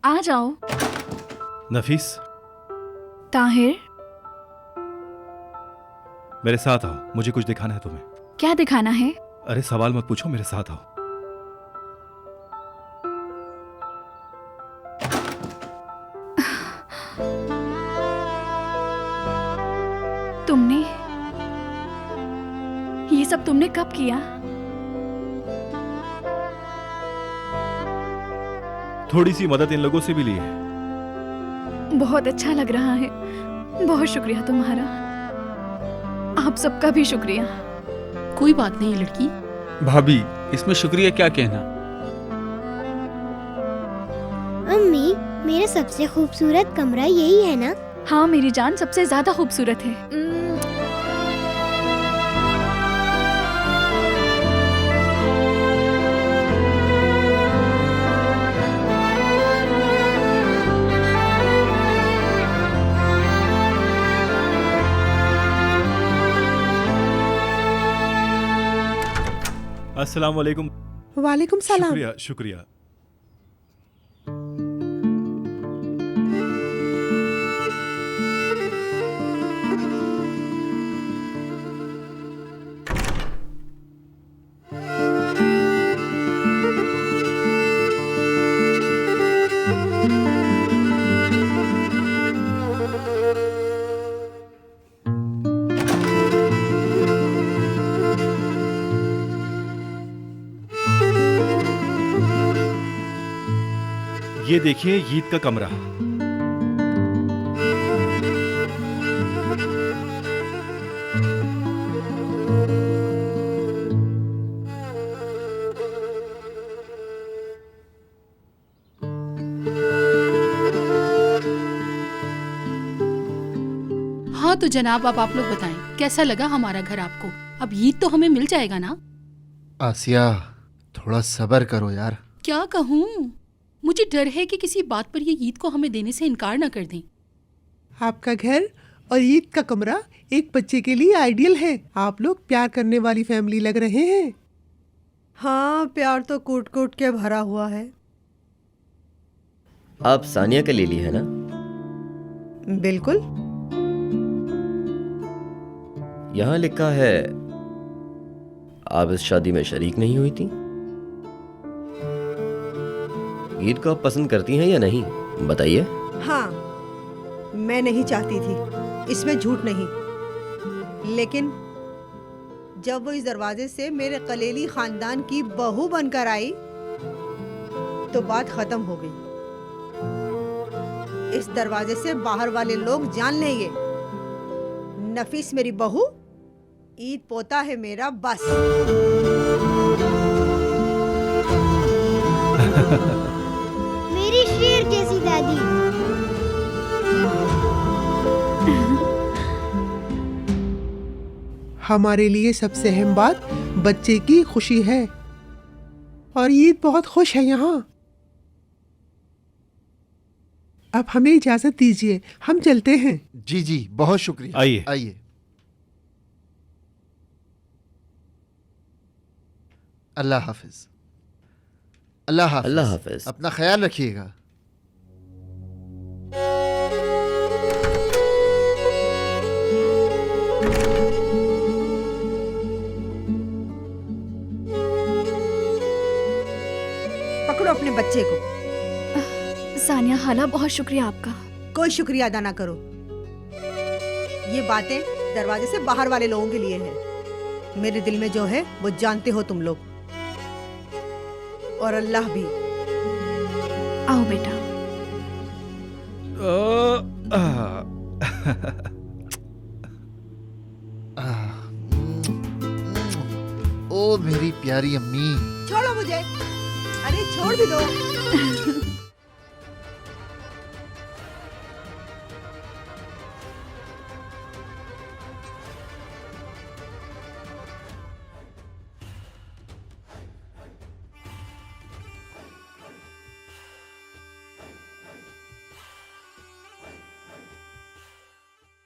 आ जाओ। नफीस, ताहिर, मेरे साथ आओ, मुझे कुछ दिखाना है तुम्हें। क्या दिखाना है? अरे सवाल मत पूछो, मेरे साथ आओ। तुमने ये सब तुमने कब किया? थोड़ी सी मदद इन लोगों से भी ली है। बहुत अच्छा लग रहा है। बहुत शुक्रिया तुम्हारा। आप सबका भी शुक्रिया। कोई बात नहीं लड़की। भाभी, इसमें शुक्रिया क्या कहना। अम्मी, मेरा सबसे खूबसूरत कमरा यही है ना? हाँ मेरी जान, सबसे ज्यादा खूबसूरत है। अस्सलाम वालेकुम। वालेकुम सलाम। शुक्रिया शुक्रिया। ये देखिए ईद का कमरा। हाँ तो जनाब, अब आप लोग बताएं कैसा लगा हमारा घर आपको? अब ईद तो हमें मिल जाएगा ना? आसिया, थोड़ा सब्र करो यार। क्या कहूँ, मुझे डर है कि किसी बात पर ये ईद को हमें देने से इनकार ना कर दें। आपका घर और ईद का कमरा एक बच्चे के लिए आइडियल है। आप लोग प्यार करने वाली फैमिली लग रहे हैं। हाँ, प्यार तो कूट कूट के भरा हुआ है। आप सानिया के लिए ली है ना? बिल्कुल। यहाँ लिखा है आप इस शादी में शरीक नहीं हुई थी। ईद को आप पसंद करती हैं या नहीं, बताइए। हाँ, मैं नहीं चाहती थी, इसमें झूठ नहीं। लेकिन जब वो इस दरवाजे से मेरे कलेली खानदान की बहू बनकर आई तो बात खत्म हो गई। इस दरवाजे से बाहर वाले लोग जान लेंगे नफीस मेरी बहू, ईद पोता है मेरा, बस। मेरी शेर जैसी दादी। हमारे लिए सबसे अहम बात बच्चे की खुशी है और ईद बहुत खुश है यहाँ। अब हमें इजाजत दीजिए, हम चलते हैं। जी जी, बहुत शुक्रिया। आइए। आइए। अल्लाह हाफिज। अल्लाह हाफिज। अल्लाह हाफिज। अपना ख्याल रखिएगा। पकड़ो अपने बच्चे को। सानिया खाला, बहुत शुक्रिया आपका। कोई शुक्रिया अदा ना करो। ये बातें दरवाजे से बाहर वाले लोगों के लिए है। मेरे दिल में जो है वो जानते हो तुम लोग, और अल्लाह भी। आओ बेटा। ओ मेरी प्यारी अम्मी। छोड़ो मुझे, अरे छोड़ भी दो।